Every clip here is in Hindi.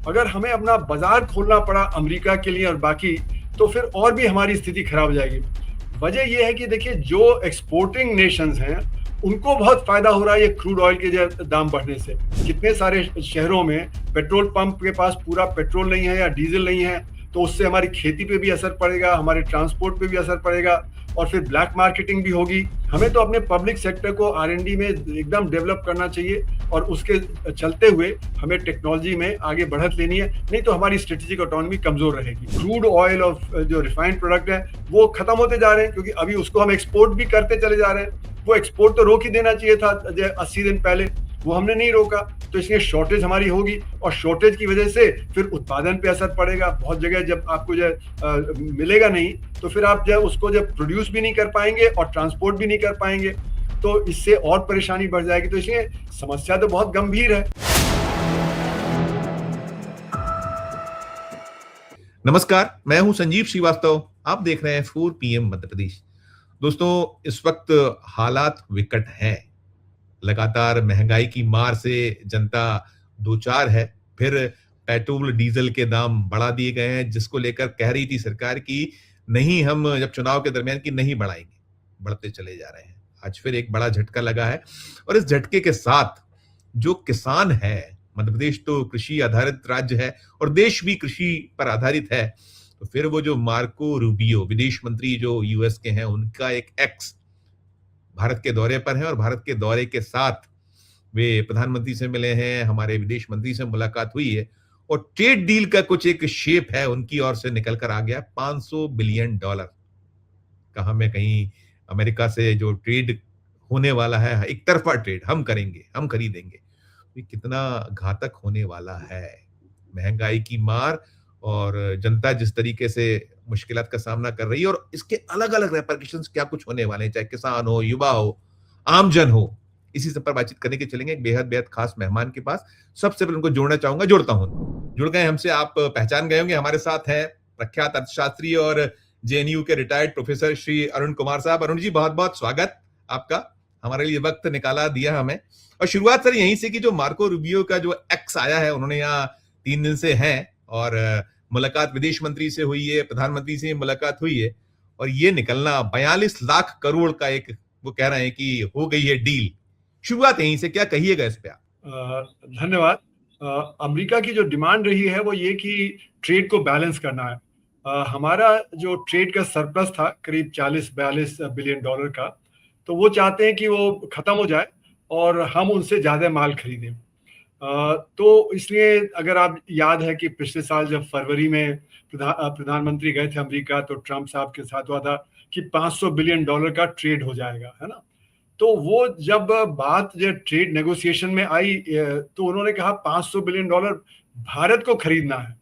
अगर हमें अपना बाजार खोलना पड़ा अमेरिका के लिए और बाकी, तो फिर और भी हमारी स्थिति खराब हो जाएगी। वजह यह है कि देखिए, जो एक्सपोर्टिंग नेशंस हैं, उनको बहुत फायदा हो रहा है ये क्रूड ऑयल के जो दाम बढ़ने से। कितने सारे शहरों में पेट्रोल पंप के पास पूरा पेट्रोल नहीं है या डीजल नहीं है, तो उससे हमारी खेती पे भी असर पड़ेगा, हमारे ट्रांसपोर्ट पे भी असर पड़ेगा और फिर ब्लैक मार्केटिंग भी होगी। हमें तो अपने पब्लिक सेक्टर को R&D में एकदम डेवलप करना चाहिए और उसके चलते हुए हमें टेक्नोलॉजी में आगे बढ़त लेनी है, नहीं तो हमारी स्ट्रेटेजिक ऑटोनॉमी कमजोर रहेगी। क्रूड ऑयल और जो रिफाइंड प्रोडक्ट है वो खत्म होते जा रहे हैं, क्योंकि अभी उसको हम एक्सपोर्ट भी करते चले जा रहे हैं। वो एक्सपोर्ट तो रोक ही देना चाहिए था 80 दिन पहले, वो हमने नहीं रोका, तो इसलिए शॉर्टेज हमारी होगी और शॉर्टेज की वजह से फिर उत्पादन पे असर पड़ेगा। बहुत जगह जब आपको मिलेगा नहीं, तो फिर आप उसको प्रोड्यूस भी नहीं कर पाएंगे और ट्रांसपोर्ट भी नहीं कर पाएंगे, तो इससे और परेशानी बढ़ जाएगी। तो इसलिए समस्या तो बहुत गंभीर है। नमस्कार, मैं हूं संजीव श्रीवास्तव। आप देख रहे हैं 4 PM मध्य प्रदेश। दोस्तों, इस वक्त हालात विकट हैं। लगातार महंगाई की मार से जनता दो चार है। फिर पेट्रोल डीजल के दाम बढ़ा दिए गए हैं, जिसको लेकर कह रही थी सरकार कि नहीं, हम जब चुनाव के दरमियान की नहीं बढ़ाएंगे, बढ़ते चले जा रहे हैं। आज फिर एक बड़ा झटका लगा है और इस झटके के साथ जो किसान है, मध्य प्रदेश तो कृषि आधारित राज्य है और देश भी कृषि पर आधारित है, तो फिर वो जो मार्को रूबियो विदेश मंत्री जो यूएस के हैं, उनका एक एक्स भारत के दौरे पर है और भारत के दौरे के साथ वे प्रधानमंत्री से मिले हैं, हमारे विदेश मंत्री से मुलाकात हुई है और ट्रेड डील का कुछ एक शेप है उनकी ओर से निकल कर आ गया। $500 बिलियन कहा मैं कहीं अमेरिका से जो ट्रेड होने वाला है, एक तरफा ट्रेड हम करेंगे, हम खरीदेंगे। ये कितना घातक होने वाला है। महंगाई की मार और जनता जिस तरीके से मुश्किलात का सामना कर रही है और इसके अलग अलग रेपरकशंस क्या कुछ होने वाले हैं, चाहे किसान हो, युवा हो, आमजन हो। इसी सब पर बातचीत करने के चलेंगे एक बेहद बेहद खास मेहमान के पास। सबसे पहले उनको जोड़ना चाहूंगा, जोड़ता हूं। जुड़ गए हमसे, आप पहचान गए होंगे। हमारे साथ हैं प्रख्यात अर्थशास्त्री और जेएनयू के रिटायर्ड प्रोफेसर श्री अरुण कुमार साहब। अरुण जी, बहुत बहुत स्वागत आपका, हमारे लिए वक्त निकाला दिया हमें। और शुरुआत सर यहीं से कि जो मार्को रूबियो का जो एक्स आया है, उन्होंने यहाँ 3 दिन से हैं और मुलाकात विदेश मंत्री से हुई है, प्रधानमंत्री से मुलाकात हुई है और ये निकलना 42 लाख करोड़ का एक, वो कह रहे हैं कि हो गई है डील। शुरुआत यहीं से, क्या कहिएगा इस पे आप? धन्यवाद। अमेरिका की जो डिमांड रही है वो ये कि ट्रेड को बैलेंस करना है। हमारा जो ट्रेड का सरप्लस था करीब 40-42 बिलियन डॉलर का, तो वो चाहते हैं कि वो खत्म हो जाए और हम उनसे ज्यादा माल खरीदें। तो इसलिए अगर आप याद है कि पिछले साल जब फरवरी में प्रधानमंत्री गए थे अमेरिका, तो ट्रंप साहब के साथ हुआ था कि $500 बिलियन का ट्रेड हो जाएगा, है ना। तो वो जब बात जब ट्रेड नेगोशिएशन में आई, तो उन्होंने कहा $500 बिलियन भारत को खरीदना है।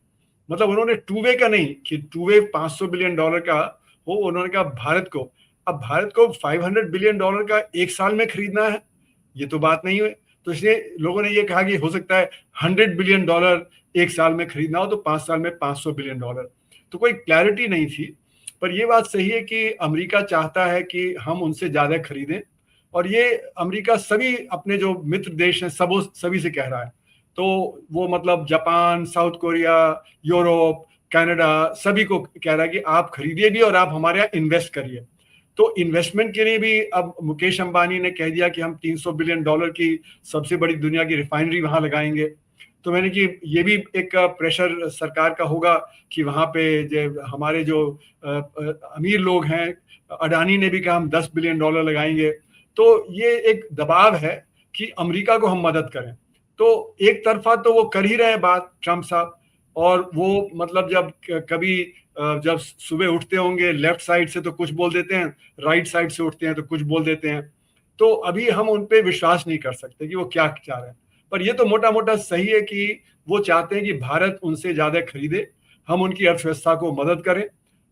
मतलब उन्होंने टू वे का नहीं कि टू वे $500 बिलियन का हो, उन्होंने कहा भारत को। अब भारत को $500 बिलियन का एक साल में खरीदना है, ये तो बात नहीं हुई। तो इसलिए लोगों ने ये कहा कि हो सकता है $100 बिलियन एक साल में खरीदना हो, तो 5 साल में $500 बिलियन। तो कोई क्लैरिटी नहीं थी। पर ये बात सही है कि अमेरिका चाहता है कि हम उनसे ज्यादा खरीदें, और ये अमेरिका सभी अपने जो मित्र देश हैं सभी से कह रहा है। तो वो मतलब Japan, south Korea, Europe, Canada, सभी को कह रहा है कि आप खरीदिए भी और आप हमारे यहाँ इन्वेस्ट करिए। तो इन्वेस्टमेंट के लिए भी अब मुकेश अंबानी ने कह दिया कि हम $300 बिलियन की सबसे बड़ी दुनिया की रिफाइनरी वहां लगाएंगे। तो मैंने कि ये भी एक प्रेशर सरकार का होगा कि वहां पे हमारे जो अमीर लोग हैं, अडानी ने भी कहा हम $10 बिलियन लगाएंगे। तो ये एक दबाव है कि अमेरिका को हम मदद करें। तो एक तरफा तो वो कर ही रहे हैं बात ट्रंप साहब, और वो मतलब जब कभी जब सुबह उठते होंगे लेफ्ट साइड से तो कुछ बोल देते हैं, राइट साइड से उठते हैं तो कुछ बोल देते हैं। तो अभी हम उन पे विश्वास नहीं कर सकते कि वो क्या चाह रहे हैं। पर ये तो मोटा मोटा सही है कि वो चाहते हैं कि भारत उनसे ज्यादा खरीदे, हम उनकी अर्थव्यवस्था को मदद करें,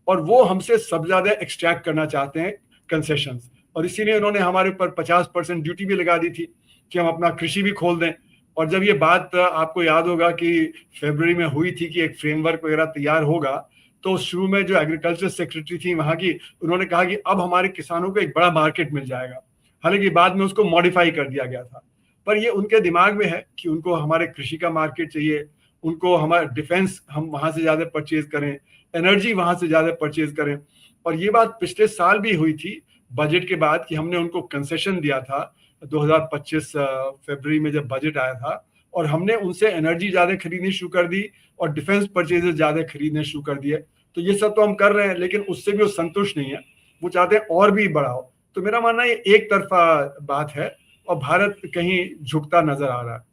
और वो हमसे सब ज्यादा एक्सट्रैक्ट करना चाहते हैं कंसेशंस। और इसीलिए उन्होंने हमारे ऊपर 50% ड्यूटी भी लगा दी थी कि हम अपना कृषि भी खोल दें। और जब ये बात आपको याद होगा कि फरवरी में हुई थी कि एक फ्रेमवर्क वगैरह तैयार होगा, तो शुरू में जो एग्रीकल्चर सेक्रेटरी थी वहां की, उन्होंने कहा कि अब हमारे किसानों को एक बड़ा मार्केट मिल जाएगा। हालांकि बाद में उसको मॉडिफाई कर दिया गया था, पर ये उनके दिमाग में है कि उनको हमारे कृषि का मार्केट चाहिए, उनको हमारा डिफेंस हम वहां से ज्यादा परचेज करें, एनर्जी वहां से ज्यादा परचेज करें। और ये बात पिछले साल भी हुई थी बजट के बाद कि हमने उनको कंसेशन दिया था 2025 फरवरी में जब बजट आया था, और हमने उनसे एनर्जी ज्यादा खरीदनी शुरू कर दी और डिफेंस परचेजेस ज्यादा खरीदने शुरू कर दिए। तो ये सब तो हम कर रहे हैं, लेकिन उससे भी वो संतुष्ट नहीं है, वो चाहते हैं और भी बढ़ाओ। तो मेरा मानना है ये एक तरफा बात है और भारत कहीं झुकता नजर आ रहा है।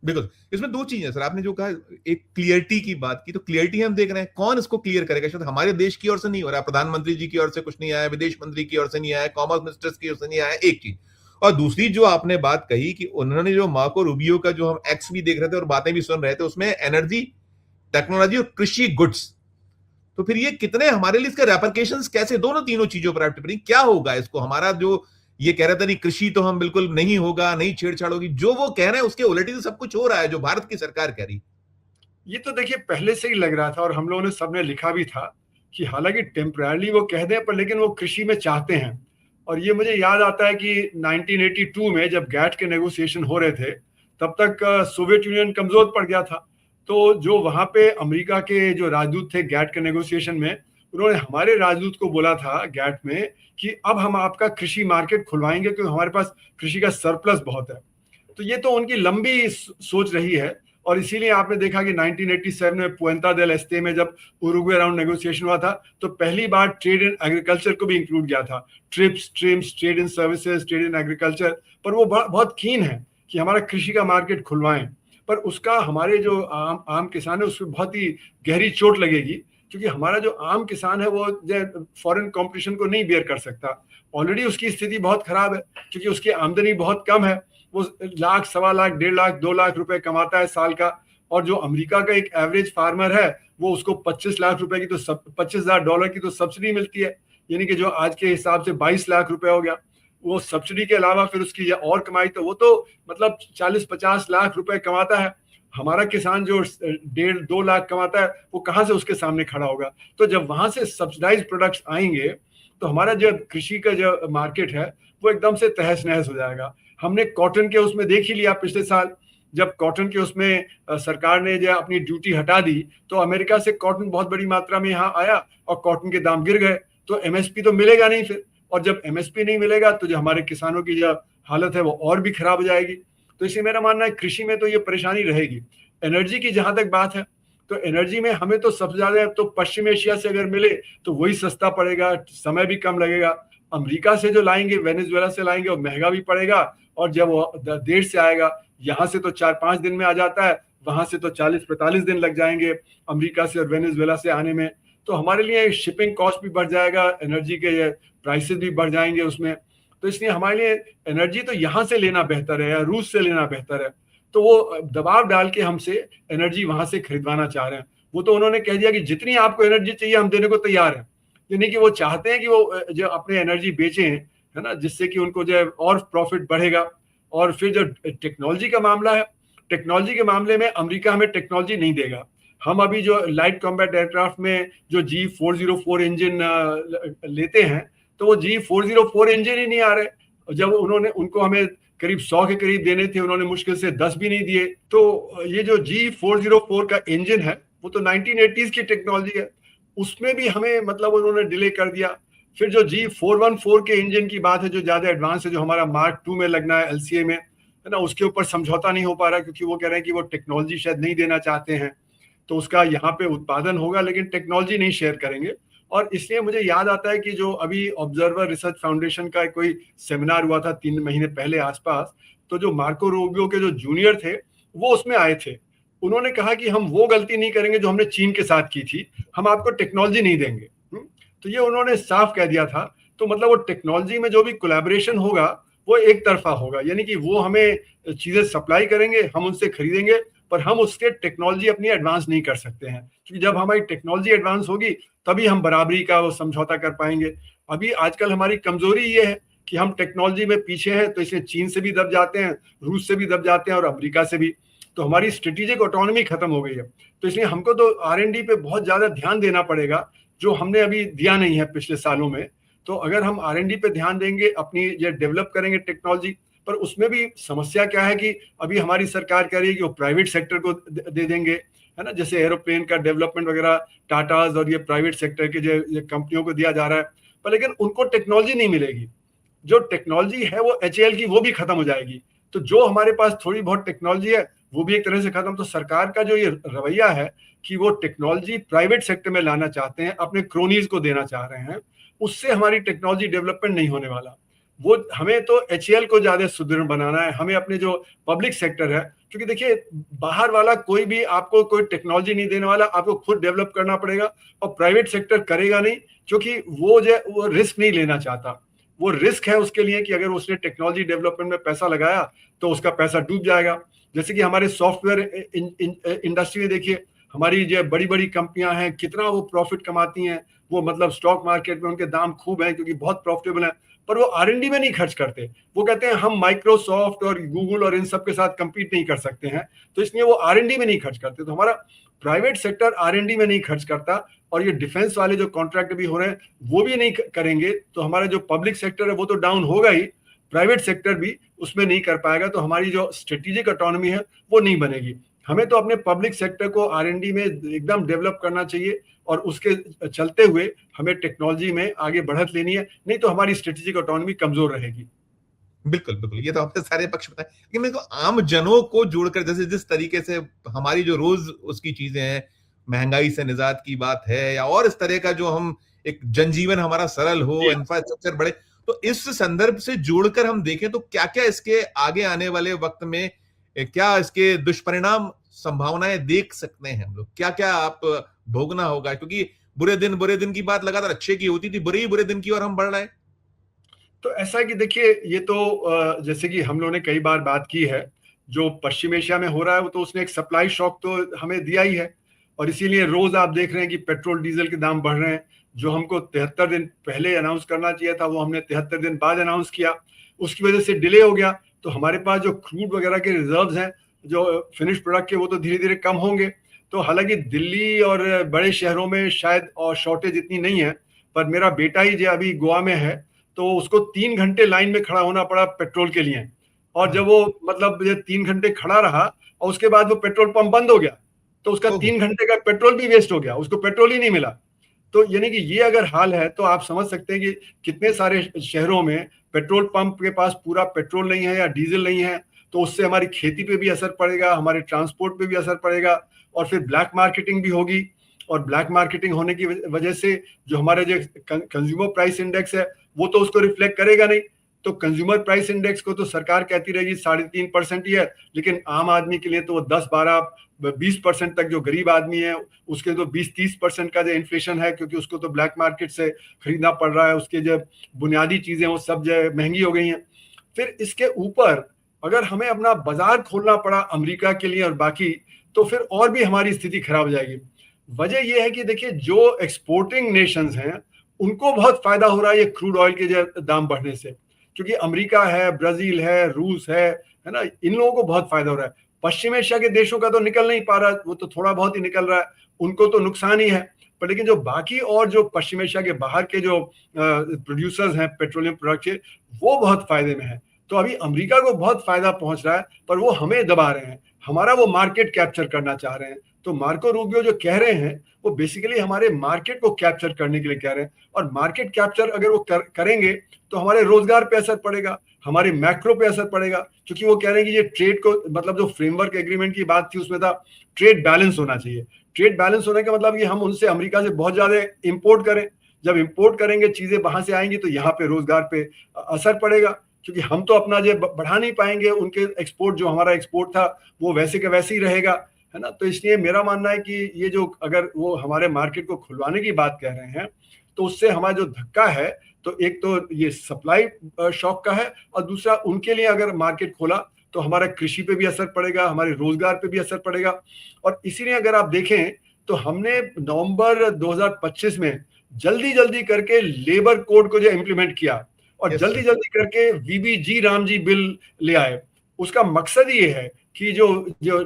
बिल्कुल, इसमें दो चीजें सर, आपने जो कहा, एक क्लियरिटी की बात की, तो क्लियरिटी हम देख रहे हैं, कौन इसको क्लियर करेगा? शायद हमारे देश की ओर से नहीं हो रहा, प्रधानमंत्री जी की ओर से कुछ नहीं आया, विदेश मंत्री की ओर से नहीं आया, कॉमर्स मिनिस्टर्स की ओर से नहीं आया, एक चीज। और दूसरी जो आपने बात कही कि उन्होंने जो मार्को रूबियो का जो हम एक्स भी देख रहे थे और बातें भी सुन रहे थे, उसमें एनर्जी, टेक्नोलॉजी और कृषि गुड्स, तो फिर ये कितने हमारे लिए इसके रेपरकेशंस कैसे, दोनों तीनों चीजों पर टिप्पणी क्या होगा इसको? हमारा जो ये कह रहा था नहीं कृषि तो हम बिल्कुल नहीं होगा, नहीं छेड़छाड़ होगी, जो वो कह रहे हैं उसके उलट ही तो सब कुछ हो रहा है जो भारत की सरकार कह रही। ये तो देखिए पहले से ही लग रहा था और हम लोगों ने सबने लिखा भी था कि हालांकि टेम्पररी वो कह दें पर लेकिन वो कृषि में चाहते हैं। और ये मुझे याद आता है कि 1982 में जब गैट के नेगोशिएशन हो रहे थे तब तक सोवियत यूनियन कमजोर पड़ गया था। तो जो वहां पे अमेरिका के जो राजदूत थे गैट के नेगोशिएशन में, उन्होंने हमारे राजदूत को बोला था गैट में कि अब हम आपका कृषि मार्केट खुलवाएंगे क्योंकि हमारे पास कृषि का सरप्लस बहुत है। तो ये तो उनकी लंबी सोच रही है। और इसीलिए आपने देखा कि 1987 में पुएंता देल एस्टे में जब उरुग्वे राउंड नेगोशिएशन हुआ था तो पहली बार ट्रेड इन एग्रीकल्चर को भी इंक्लूड किया था, trips, TRIMS, trade in services, trade in agriculture. पर वो बहुत कीन है कि हमारा कृषि का मार्केट खुलवाएं, पर उसका हमारे जो आम किसान है उसमें बहुत ही गहरी चोट लगेगी, क्योंकि हमारा जो आम किसान है वो फॉरेन कंपटीशन को नहीं बेयर कर सकता। ऑलरेडी उसकी स्थिति बहुत खराब है क्योंकि उसकी आमदनी बहुत कम है, वो लाख, सवा लाख, 1.5 लाख, 2 लाख रुपए कमाता है साल का। और जो अमेरिका का एक एवरेज फार्मर है वो उसको 25 लाख रुपए की तो $25,000 की तो सब्सिडी मिलती है, यानी कि जो आज के हिसाब से 22 लाख रुपए हो गया। वो सब्सिडी के अलावा फिर उसकी और कमाई तो वो तो मतलब 40-50 लाख रुपए कमाता है। हमारा किसान जो 1.5-2 लाख कमाता है वो कहाँ से उसके सामने खड़ा होगा? तो जब वहां से सब्सिडाइज प्रोडक्ट्स आएंगे तो हमारा जो कृषि का जो मार्केट है वो एकदम से तहस नहस हो जाएगा। हमने कॉटन के उसमें देख ही लिया पिछले साल, जब कॉटन के उसमें सरकार ने जो अपनी ड्यूटी हटा दी तो अमेरिका से कॉटन बहुत बड़ी मात्रा में यहाँ आया और कॉटन के दाम गिर गए। तो एमएसपी तो मिलेगा नहीं फिर, और जब एमएसपी नहीं मिलेगा तो जो हमारे किसानों की जो हालत है वो और भी खराब हो जाएगी। तो इसलिए मेरा मानना है कृषि में तो ये परेशानी रहेगी। एनर्जी की जहां तक बात है तो एनर्जी में हमें तो सबसे ज्यादा तो पश्चिम एशिया से अगर मिले तो वही सस्ता पड़ेगा, समय भी कम लगेगा। अमेरिका से जो लाएंगे, वेनेजुएला से लाएंगे, वो महंगा भी पड़ेगा, और जब वो देर से आएगा, यहाँ से तो 4-5 दिन में आ जाता है, वहां से तो 40-45 दिन लग जाएंगे अमेरिका से और वेनेजुएला से आने में। तो हमारे लिए शिपिंग कॉस्ट भी बढ़ जाएगा, एनर्जी के प्राइसेस भी बढ़ जाएंगे उसमें। तो इसलिए हमारे लिए एनर्जी तो यहाँ से लेना बेहतर है या रूस से लेना बेहतर है। तो वो दबाव डाल के हमसे एनर्जी वहां से खरीदवाना चाह रहे हैं। वो तो उन्होंने कह दिया कि जितनी आपको एनर्जी चाहिए हम देने को तैयार हैं। यानी कि वो चाहते हैं कि वो जो अपने एनर्जी बेचें, है ना, जिससे कि उनको जो है और प्रॉफिट बढ़ेगा। और फिर जो टेक्नोलॉजी का मामला है, टेक्नोलॉजी के मामले में अमेरिका हमें टेक्नोलॉजी नहीं देगा। हम अभी जो लाइट कॉम्बैट एयरक्राफ्ट में जो G404 इंजन लेते हैं तो वो G404 इंजन ही नहीं आ रहे। जब उन्होंने उनको हमें करीब 100 के करीब देने थे, उन्होंने मुश्किल से 10 भी नहीं दिए। तो ये जो G404 का इंजन है वो तो 1980s की टेक्नोलॉजी है, उसमें भी हमें मतलब उन्होंने डिले कर दिया। फिर जो G414 के इंजन की बात है जो ज्यादा एडवांस है, जो हमारा मार्क 2 में लगना है LCA में, है ना, उसके ऊपर समझौता नहीं हो पा रहा क्योंकि वो कह रहे हैं कि वो टेक्नोलॉजी शायद नहीं देना चाहते हैं। तो उसका यहाँ पे उत्पादन होगा लेकिन टेक्नोलॉजी नहीं शेयर करेंगे। और इसलिए मुझे याद आता है कि जो अभी ऑब्जर्वर रिसर्च फाउंडेशन का कोई सेमिनार हुआ था 3 महीने पहले आसपास, तो जो मार्को रूबियो के जो जूनियर थे वो उसमें आए थे। उन्होंने कहा कि हम वो गलती नहीं करेंगे जो हमने चीन के साथ की थी, हम आपको टेक्नोलॉजी नहीं देंगे। तो ये उन्होंने साफ कह दिया था। तो मतलब वो टेक्नोलॉजी में जो भी कोलैबोरेशन होगा वो एक तरफा होगा, यानी कि वो हमें चीजें सप्लाई करेंगे, हम उनसे खरीदेंगे, पर हम उसके टेक्नोलॉजी अपनी एडवांस नहीं कर सकते हैं, क्योंकि जब हमारी टेक्नोलॉजी एडवांस होगी तभी हम बराबरी का वो समझौता कर पाएंगे। अभी आजकल हमारी कमजोरी ये है कि हम टेक्नोलॉजी में पीछे हैं, तो इसलिए चीन से भी दब जाते हैं, रूस से भी दब जाते हैं और अमेरिका से भी। तो हमारी स्ट्रेटेजिक ऑटोनॉमी खत्म हो गई है। तो इसलिए हमको तो R&D पे बहुत ज्यादा ध्यान देना पड़ेगा, जो हमने अभी दिया नहीं है पिछले सालों में। तो अगर हम R&D पे ध्यान देंगे, अपनी ये डेवलप करेंगे टेक्नोलॉजी, पर उसमें भी समस्या क्या है कि अभी हमारी सरकार कह रही है कि वो प्राइवेट सेक्टर को दे देंगे, है ना, जैसे एरोप्लेन का डेवलपमेंट वगैरह टाटाज और ये प्राइवेट सेक्टर के जो कंपनियों को दिया जा रहा है, पर लेकिन उनको टेक्नोलॉजी नहीं मिलेगी। जो टेक्नोलॉजी है वो HAL की वो भी खत्म हो जाएगी, तो जो हमारे पास थोड़ी बहुत टेक्नोलॉजी है वो भी एक तरह से खत्म। तो सरकार का जो ये रवैया है कि वो टेक्नोलॉजी प्राइवेट सेक्टर में लाना चाहते हैं, अपने क्रोनीज को देना चाह रहे हैं, उससे हमारी टेक्नोलॉजी डेवलपमेंट नहीं होने वाला। वो हमें तो HAL को ज्यादा सुदृढ़ बनाना है, हमें अपने जो पब्लिक सेक्टर है, क्योंकि देखिए बाहर वाला कोई भी आपको कोई टेक्नोलॉजी नहीं देने वाला, आपको खुद डेवलप करना पड़ेगा, और प्राइवेट सेक्टर करेगा नहीं, क्योंकि वो रिस्क नहीं लेना चाहता। वो रिस्क है उसके लिए कि अगर उसने टेक्नोलॉजी डेवलपमेंट में पैसा लगाया तो उसका पैसा डूब जाएगा। जैसे कि हमारे सॉफ्टवेयर इंडस्ट्री में देखिए, हमारी जो बड़ी बड़ी कंपनियां हैं कितना वो प्रॉफिट कमाती हैं, वो मतलब स्टॉक मार्केट में उनके दाम खूब हैं क्योंकि बहुत प्रॉफिटेबल है, पर वो R&D में नहीं खर्च करते। वो कहते हैं हम माइक्रोसॉफ्ट और गूगल और इन सब के साथ compete नहीं कर सकते हैं, तो इसलिए वो R&D में नहीं खर्च करते। तो हमारा प्राइवेट सेक्टर R&D में नहीं खर्च करता, और ये डिफेंस वाले जो कॉन्ट्रैक्ट भी हो रहे हैं वो भी नहीं करेंगे, तो हमारा जो पब्लिक सेक्टर है वो तो डाउन होगा ही, प्राइवेट सेक्टर भी उसमें नहीं कर पाएगा, तो हमारी जो स्ट्रेटेजिक ऑटोनॉमी है वो नहीं बनेगी। हमें तो अपने पब्लिक सेक्टर को R&D में एकदम डेवलप करना चाहिए, और उसके चलते हुए हमें टेक्नोलॉजी में आगे बढ़त लेनी है, नहीं तो हमारी स्ट्रेटेजिक ऑटोनॉमी कमजोर रहेगी। बिल्कुल बिल्कुल, ये तो आपने सारे पक्ष बताए, लेकिन मेरे को आम जनों को जोड़कर, जैसे जिस तरीके से हमारी जो रोज उसकी चीजें हैं, महंगाई से निजात की बात है, या और इस तरह का जो हम एक जनजीवन हमारा सरल हो, इंफ्रास्ट्रक्चर बढ़े, तो इस संदर्भ से जोड़कर हम देखें तो क्या क्या इसके आगे आने वाले वक्त में क्या इसके दुष्परिणाम संभावनाएं देख सकते हैं हम लोग, क्या क्या आप भोगना होगा, क्योंकि बुरे दिन की बात लगातार अच्छे की होती थी, बुरे दिन की ओर हम बढ़ रहे हैं। तो ऐसा है कि देखिए ये तो जैसे कि हम लोगों ने कई बार बात की है, जो पश्चिम एशिया में हो रहा है वो तो उसने एक सप्लाई शॉक तो हमें दिया ही है, और इसीलिए रोज आप देख रहे हैं कि पेट्रोल डीजल के दाम बढ़ रहे हैं। जो हमको 73 दिन पहले अनाउंस करना चाहिए था वो हमने 73 दिन बाद अनाउंस किया, उसकी वजह से डिले हो गया। तो हमारे पास जो क्रूड वगैरह के रिजर्व्स हैं, जो फिनिश प्रोडक्ट के, वो तो धीरे धीरे कम होंगे। तो हालांकि दिल्ली और बड़े शहरों में शायद और शॉर्टेज इतनी नहीं है, पर मेरा बेटा ही जो अभी गोवा में है, तो उसको 3 घंटे लाइन में खड़ा होना पड़ा पेट्रोल के लिए, और जब वो मतलब ये 3 घंटे खड़ा रहा और उसके बाद वो पेट्रोल पंप बंद हो गया, तो उसका 3 घंटे का पेट्रोल भी वेस्ट हो गया, उसको पेट्रोल ही नहीं मिला। तो यानी कि ये अगर हाल है तो आप समझ सकते हैं कि कितने सारे शहरों में पेट्रोल पंप के पास पूरा पेट्रोल नहीं है या डीजल नहीं है, तो उससे हमारी खेती पे भी असर पड़ेगा, हमारे ट्रांसपोर्ट पे भी असर पड़ेगा, और फिर ब्लैक मार्केटिंग भी होगी। और ब्लैक मार्केटिंग होने की वजह से जो हमारे जो कंज्यूमर प्राइस इंडेक्स है वो तो उसको रिफ्लेक्ट करेगा नहीं। तो कंज्यूमर प्राइस इंडेक्स को तो सरकार कहती रहेगी 3.5% ही है, लेकिन आम आदमी के लिए तो वो 10-12-20% तक, जो गरीब आदमी है उसके तो 20-30% का जो इन्फ्लेशन है, क्योंकि उसको तो ब्लैक मार्केट से खरीदना पड़ रहा है, उसके जो बुनियादी चीजें वो सब जो महंगी हो गई हैं। फिर इसके ऊपर अगर हमें अपना बाजार खोलना पड़ा अमेरिका के लिए और बाकी, तो फिर और भी हमारी स्थिति खराब हो जाएगी। वजह यह है कि देखिए जो एक्सपोर्टिंग नेशंस हैं उनको बहुत फायदा हो रहा है ये क्रूड ऑयल के दाम बढ़ने से, क्योंकि अमेरिका है, ब्राजील है, रूस है ना, इन लोगों को बहुत फायदा हो रहा है। पश्चिम एशिया के देशों का तो निकल नहीं पा रहा, वो तो थोड़ा बहुत ही निकल रहा है, उनको तो नुकसान ही है। पर लेकिन जो बाकी और जो पश्चिम एशिया के बाहर के जो प्रोड्यूसर्स हैं पेट्रोलियम प्रोडक्ट के, वो बहुत फायदे में है। तो अभी अमेरिका को बहुत फायदा पहुंच रहा है, पर वो हमें दबा रहे हैं, हमारा वो मार्केट कैप्चर करना चाह रहे हैं। तो मार्को रूबियो जो कह रहे हैं वो बेसिकली हमारे मार्केट को कैप्चर करने के लिए कह रहे हैं, और मार्केट कैप्चर अगर वो करेंगे तो हमारे रोजगार पे असर पड़ेगा, हमारे मैक्रो पे असर पड़ेगा, क्योंकि वो कह रहे हैं कि ये ट्रेड को, मतलब जो फ्रेमवर्क एग्रीमेंट की बात थी उसमें था ट्रेड बैलेंस होना चाहिए। ट्रेड बैलेंस होने का मतलब ये हम उनसे अमेरिका से बहुत ज्यादा इंपोर्ट करें, जब इंपोर्ट करेंगे चीजें वहां से आएंगी तो यहाँ पे रोजगार पे असर पड़ेगा, क्योंकि हम तो अपना जो बढ़ा नहीं पाएंगे, उनके एक्सपोर्ट, जो हमारा एक्सपोर्ट था वो वैसे का वैसे ही रहेगा, है ना। तो इसलिए मेरा मानना है कि ये जो अगर वो हमारे मार्केट को खुलवाने की बात कह रहे हैं तो उससे हमारा जो धक्का है, तो एक तो ये सप्लाई शॉक का है, और दूसरा उनके लिए अगर मार्केट खोला तो हमारा कृषि पे भी असर पड़ेगा, हमारे रोजगार पे भी असर पड़ेगा। और इसीलिए अगर आप देखें तो हमने नवंबर 2025 में जल्दी करके लेबर कोड को जो इम्प्लीमेंट किया, और जल्दी करके VBG रामजी बिल ले आए। उसका मकसद ये है कि जो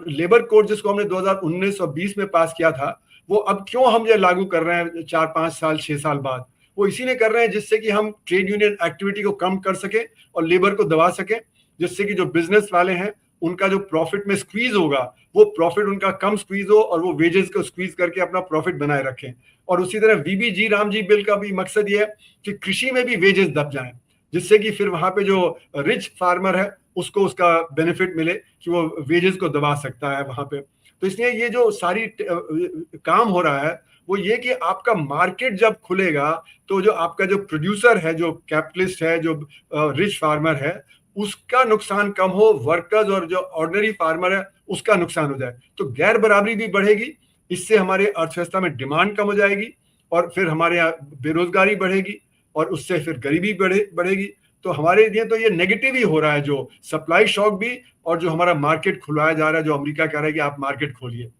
लेबर कोड जिसको हमने 2019 और 20 में पास किया था, वो अब क्यों हम ये लागू कर रहे हैं 4-5 साल 6 साल बाद, वो इसीलिए कर रहे हैं जिससे कि हम ट्रेड यूनियन एक्टिविटी को कम कर सके और लेबर को दबा सके। जिससे कि जो बिजनेस वाले हैं उनका जो प्रॉफिट में स्क्वीज होगा वो प्रॉफिट उनका कम स्क्वीज हो और वो वेजेस को स्क्वीज करके अपना प्रॉफिट बनाए रखें। और उसी तरह वीबीजी रामजी बिल का भी मकसद ये है कि कृषि में भी वेजेस दब जाएं, जिससे कि फिर वहां पे जो रिच फार्मर है उसको उसका बेनिफिट मिले कि वो वेजेस को दबा सकता है वहां पे। तो इसलिए ये जो सारी काम हो रहा है वो ये कि आपका मार्केट जब खुलेगा तो जो आपका जो प्रोड्यूसर है, जो कैपिटलिस्ट है, जो रिच फार्मर है, उसका नुकसान कम हो, वर्कर्स और जो ऑर्डिनरी फार्मर है उसका नुकसान हो जाए, तो गैर बराबरी भी बढ़ेगी। इससे हमारे अर्थव्यवस्था में डिमांड कम हो जाएगी और फिर हमारे यहाँ बेरोजगारी बढ़ेगी और उससे फिर गरीबी बढ़ेगी। तो हमारे लिए तो ये नेगेटिव ही हो रहा है, जो सप्लाई शॉक भी और जो हमारा मार्केट खुलवाया जा रहा है, जो अमेरिका कह रहा है कि आप मार्केट खोलिए।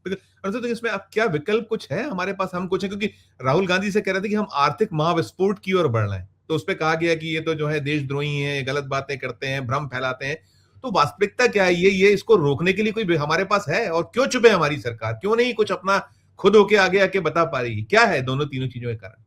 तो इसमें आप क्या विकल्प कुछ है हमारे पास? हम कुछ है, क्योंकि राहुल गांधी से कह रहे थे कि हम आर्थिक महाविस्फोट की ओर बढ़ रहे हैं, तो उस पर कहा गया कि ये तो जो है देशद्रोही हैं, गलत बातें करते हैं, भ्रम फैलाते हैं। तो वास्तविकता क्या है? ये इसको रोकने के लिए कोई हमारे पास है? और क्यों चुप है हमारी सरकार? क्यों नहीं कुछ अपना खुद होके आगे आके बता पा रही है? क्या है दोनों तीनों चीजों के कारण?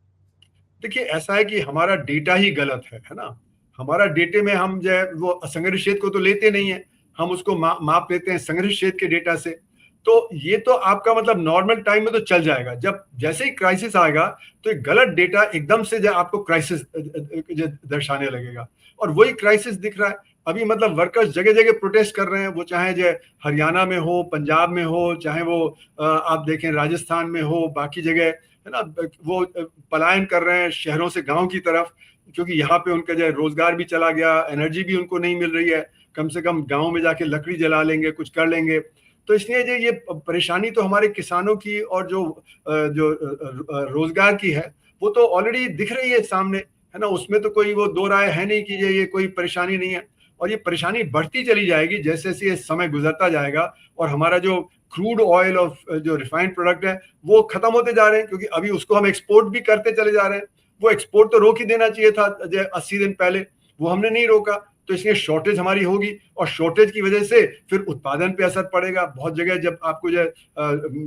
देखिए, ऐसा है कि हमारा डेटा ही गलत है ना। हमारा डेटे में हम जो है वो असंगठित क्षेत्र को तो लेते नहीं है, हम उसको माप लेते हैं संगठित क्षेत्र के डेटा से। तो ये तो आपका मतलब नॉर्मल टाइम में तो चल जाएगा, जब जैसे ही क्राइसिस आएगा तो एक गलत डेटा एकदम से जो आपको क्राइसिस दर्शाने लगेगा, और वही क्राइसिस दिख रहा है अभी। मतलब वर्कर्स जगह जगह प्रोटेस्ट कर रहे हैं, वो चाहे जो हरियाणा में हो, पंजाब में हो, चाहे वो आप देखें राजस्थान में हो, बाकी जगह है ना, वो पलायन कर रहे हैं शहरों से गांव की तरफ, क्योंकि यहाँ पे उनका जो रोजगार भी चला गया, एनर्जी भी उनको नहीं मिल रही है, कम से कम गांव में जाके लकड़ी जला लेंगे, कुछ कर लेंगे। तो इसलिए जो ये परेशानी तो हमारे किसानों की और जो रोजगार की है वो तो ऑलरेडी दिख रही है सामने, है ना। उसमें तो कोई वो दो राय है नहीं कि ये कोई परेशानी नहीं है, और ये परेशानी बढ़ती चली जाएगी जैसे जैसे ये समय गुजरता जाएगा और हमारा जो क्रूड ऑयल और जो रिफाइंड प्रोडक्ट है वो खत्म होते जा रहे हैं, क्योंकि अभी उसको हम एक्सपोर्ट भी करते चले जा रहे हैं। वो एक्सपोर्ट तो रोक ही देना चाहिए था 80 दिन पहले, वो हमने नहीं रोका, तो इसलिए शॉर्टेज हमारी होगी और शॉर्टेज की वजह से फिर उत्पादन पे असर पड़ेगा। बहुत जगह जब आपको जो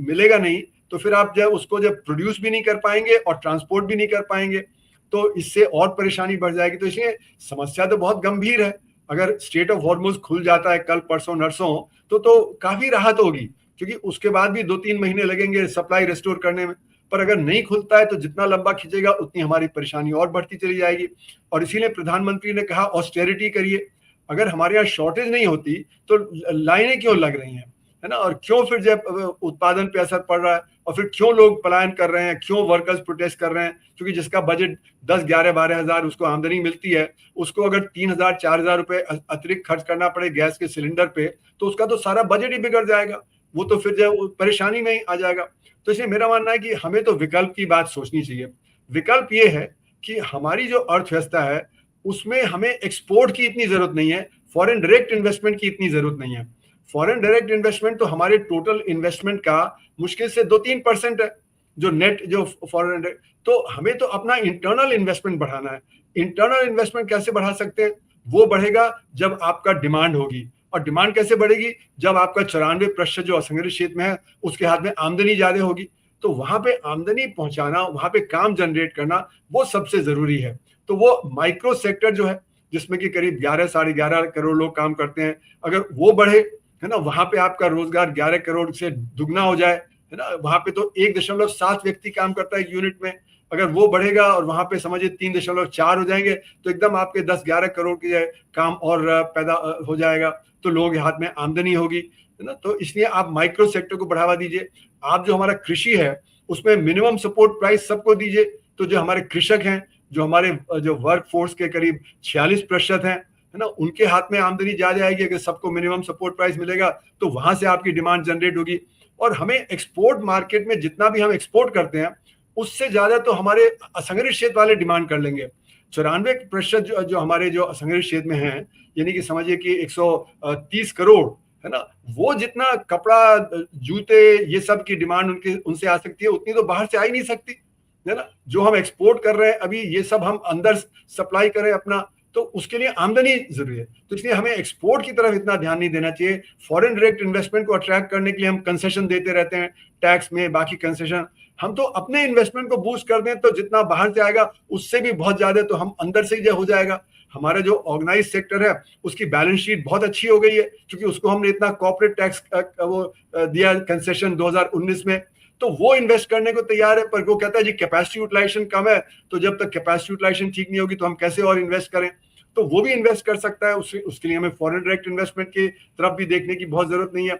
मिलेगा नहीं तो फिर आप जो उसको जब प्रोड्यूस भी नहीं कर पाएंगे और ट्रांसपोर्ट भी नहीं कर पाएंगे, तो इससे और परेशानी बढ़ जाएगी। तो इसलिए समस्या तो बहुत गंभीर है। अगर स्ट्रेट ऑफ हॉर्मुज खुल जाता है कल परसों नरसों तो काफी राहत होगी, क्योंकि उसके बाद भी 2-3 महीने लगेंगे सप्लाई रिस्टोर करने में। पर अगर नहीं खुलता है तो जितना लंबा खींचेगा उतनी हमारी परेशानी और बढ़ती चली जाएगी। और इसीलिए प्रधानमंत्री ने कहा ऑस्टेरिटी करिए। अगर हमारे यहाँ शॉर्टेज नहीं होती तो लाइनें क्यों लग रही हैं, है ना, और क्यों फिर जब उत्पादन पे असर पड़ रहा है, और फिर क्यों लोग पलायन कर रहे हैं, क्यों वर्कर्स प्रोटेस्ट कर रहे हैं, क्योंकि जिसका बजट 10-11-12 हजार उसको आमदनी मिलती है, उसको अगर 3,000-4,000 रुपए अतिरिक्त खर्च करना पड़े गैस के सिलेंडर पे तो उसका तो सारा बजट ही बिगड़ जाएगा, वो तो फिर जो परेशानी में ही आ जाएगा। तो इसलिए मेरा मानना है कि हमें तो विकल्प की बात सोचनी चाहिए। विकल्प ये है कि हमारी जो अर्थव्यवस्था है उसमें हमें एक्सपोर्ट की इतनी जरूरत नहीं है, फॉरेन डायरेक्ट इन्वेस्टमेंट की इतनी जरूरत नहीं है। फॉरेन डायरेक्ट इन्वेस्टमेंट तो हमारे टोटल इन्वेस्टमेंट का मुश्किल से 2-3% है, जो नेट जो फॉरेन। तो हमें तो अपना इंटरनल इन्वेस्टमेंट बढ़ाना है। इंटरनल इन्वेस्टमेंट कैसे बढ़ा सकते हैं? वो बढ़ेगा जब आपका डिमांड होगी, और डिमांड कैसे बढ़ेगी? जब आपका 94% जो असंगठित क्षेत्र में है उसके हाथ में आमदनी ज्यादा होगी। तो वहां पे आमदनी पहुंचाना, वहां पे काम जनरेट करना वो सबसे जरूरी है। तो वो माइक्रो सेक्टर जो है जिसमें कि करीब 11-11.5 करोड़ लोग काम करते हैं, अगर वो बढ़े, है ना, वहां पे आपका रोजगार 11 करोड़ से दुगना हो जाए, है ना, वहां पे तो 1.7 व्यक्ति काम करता है यूनिट में, अगर वो बढ़ेगा और वहां पे समझिए 3.4 हो जाएंगे तो एकदम आपके 10-11 करोड़ के काम और पैदा हो जाएगा, तो लोगों के हाथ में आमदनी होगी, है ना। तो इसलिए आप माइक्रो सेक्टर को बढ़ावा दीजिए। आप जो हमारा कृषि है उसमें मिनिमम सपोर्ट प्राइस सबको दीजिए, तो जो हमारे कृषक हैं, जो हमारे जो वर्क फोर्स के करीब 46% है ना, उनके हाथ में आमदनी ज्यादा आएगी। अगर सबको मिनिमम सपोर्ट प्राइस मिलेगा तो वहां से आपकी डिमांड जनरेट होगी। और हमें एक्सपोर्ट मार्केट में जितना भी हम एक्सपोर्ट करते हैं उससे ज्यादा तो हमारे असंगठित क्षेत्र वाले डिमांड कर लेंगे। 94% जो हमारे जो असंगठित क्षेत्र में हैं, यानी कि समझिए कि 130 करोड़, है ना, वो जितना कपड़ा, जूते, ये सब की डिमांड उनसे आ सकती है, उतनी तो बाहर से आ ही नहीं सकती, है ना। जो हम एक्सपोर्ट कर रहे हैं अभी, ये सब हम अंदर सप्लाई करें अपना, तो उसके लिए आमदनी जरूरी है। तो इसलिए हमें एक्सपोर्ट की तरफ इतना ध्यान नहीं देना चाहिए। फॉरेन डायरेक्ट इन्वेस्टमेंट को अट्रैक्ट करने के लिए हम कंसेशन देते रहते हैं, टैक्स में, बाकी कंसेशन। हम तो अपने इन्वेस्टमेंट को बूस्ट कर दें तो जितना बाहर से आएगा उससे भी बहुत ज्यादा तो हम अंदर से ही हो जाएगा। हमारा जो ऑर्गेनाइज सेक्टर है उसकी बैलेंस शीट बहुत अच्छी हो गई है, क्योंकि उसको हमने इतना कॉर्पोरेट टैक्स वो दिया कंसेशन 2019 में, तो वो इन्वेस्ट करने को तैयार है। पर वो कहता है जी कैपेसिटी यूटिलाइजेशन कम है, तो जब तक कैपेसिटी यूटिलाइजेशन ठीक नहीं होगी तो हम कैसे और इन्वेस्ट करें। तो वो भी इन्वेस्ट कर सकता है, उसके लिए हमें फॉरेन डायरेक्ट इन्वेस्टमेंट की तरफ भी देखने की बहुत जरूरत नहीं है।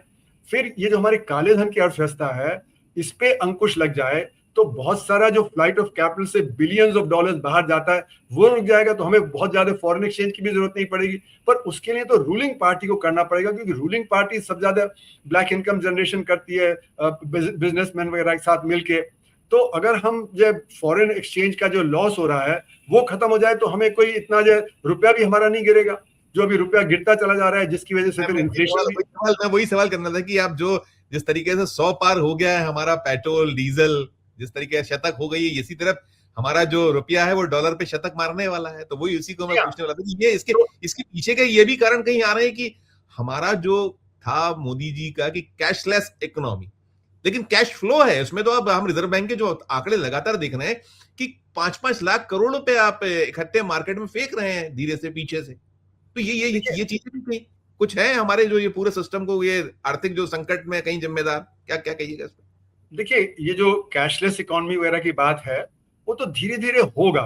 फिर ये जो हमारी काले धन की अर्थव्यवस्था है, इस पे अंकुश लग जाए तो बहुत सारा जो फ्लाइट ऑफ कैपिटल से बिलियंस ऑफ डॉलर्स बाहर जाता है वो रुक जाएगा, तो हमें बहुत ज्यादा फॉरेन एक्सचेंज की भी जरूरत नहीं पड़ेगी। पर उसके लिए तो रूलिंग पार्टी को करना पड़ेगा, क्योंकि रूलिंग पार्टी सबसे ज्यादा ब्लैक इनकम जनरेशन करती है बिजनेसमैन वगैरह के साथ मिलके। तो अगर हम जब फॉरेन एक्सचेंज का जो लॉस हो रहा है वो खत्म हो जाए तो हमें कोई इतना जो रुपया भी हमारा नहीं गिरेगा, जो अभी रुपया गिरता चला जा रहा है, जिसकी वजह से फिर इन्फ्लेशन भी। मैं वही सवाल करना था कि आप जो जिस तरीके से 100 पार हो गया है हमारा पेट्रोल डीजल, जिस तरीके से शतक हो गई है, इसी तरफ हमारा जो रुपया है वो डॉलर पे शतक मारने वाला है। तो वही उसी को मैं पूछने वाला था कि ये इसके पीछे का ये भी कारण कहीं आ रहे हैं कि हमारा जो था मोदी जी का कि कैशलेस इकोनॉमी, लेकिन कैश फ्लो है उसमें। तो अब हम रिजर्व बैंक के जो आंकड़े लगातार देख रहे हैं कि 5-5 लाख करोड़ रुपए आप इकट्ठे मार्केट में फेंक रहे हैं धीरे से पीछे से। तो ये चीजें भी कहीं कुछ है हमारे जो ये पूरे सिस्टम को, ये आर्थिक जो संकट में कहीं जिम्मेदार, क्या क्या कहिएगा इस पर? देखिए, ये जो कैशलेस इकोनॉमी वगैरह की बात है वो तो धीरे धीरे होगा,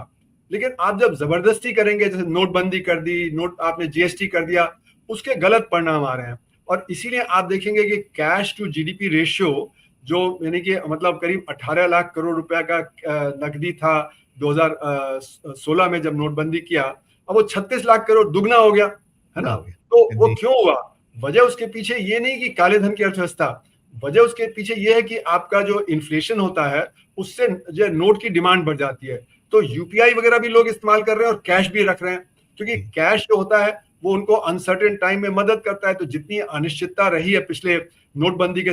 लेकिन आप जब जबरदस्ती करेंगे, जैसे नोटबंदी कर दी, आपने जीएसटी कर दिया, उसके गलत परिणाम आ रहे हैं। और इसीलिए आप देखेंगे कि कैश टू जीडीपी रेशियो जो यानी कि मतलब करीब 18 लाख करोड़ रुपया का नकदी था 2016 में जब नोटबंदी किया, अब वो 36 लाख करोड़ दुगना हो गया, है ना। तो वो क्यों हुआ? वजह उसके पीछे ये नहीं कि काले धन की अर्थव्यवस्था, वजह उसके पीछे ये है कि आपका जो इन्फ्लेशन होता है उससे जो नोट की डिमांड बढ़ जाती है, तो यूपीआई वगैरह भी लोग इस्तेमाल कर रहे हैं और कैश भी रख रहे हैं, क्योंकि कैश जो होता है वो उनको अनसर्टेन टाइम में मदद करता है। तो जितनी अनिश्चितता रही है पिछले नोटबंदी के